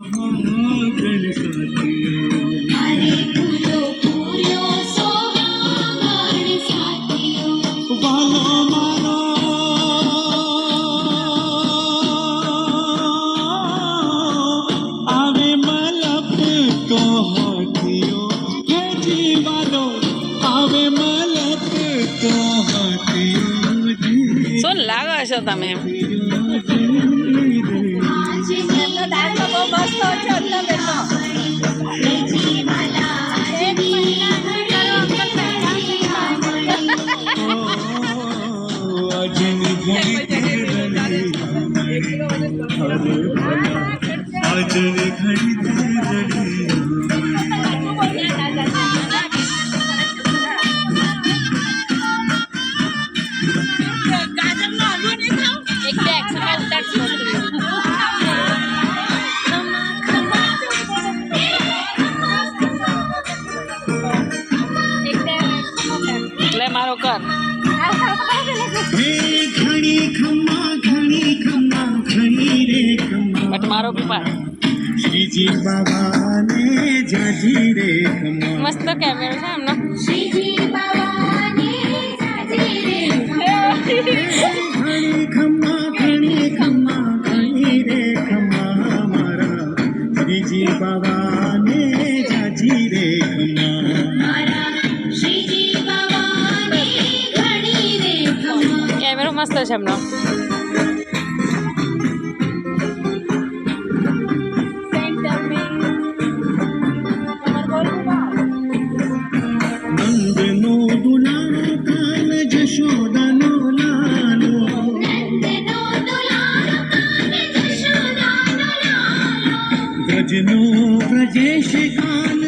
अरे फूलो फूलो सोहागण साथियों वालो मारो आवे मलप तो हाथियों हे जी वालो आवे मलप तो हाथियों जी શું લાગો છો તમે आज नीला બહુ મસ્ત છે એટલે બેઠો जीवाला आज नीला अजनी घड़ी तेरे अरे भला अजनी घड़ी तेरे એક બે એક્સરસાઇઝ ઉતારશો એટલે મારો કર हे घड़ी खम्मा घड़ी रे खम्मा બટ મારો બી પાડ श्री जी बाबा ने जाजी रे खम्मा મસ્ત કેમેરો છે એમનો श्री जी बाबा ने जाजी रे घड़ी खम्मा घड़ी रे खम्मा मारा श्री जी बाबा ने जाजी रे खम्मा मारा श्री जी बाबा ने घड़ी रे खम्मा કેમેરો મસ્ત છે એમનો नंद नो दुलारो कान जशोदा नो लालो नंदनो दुलारो कान जशोदा नो लालो ब्रज नो ब्रजेश कान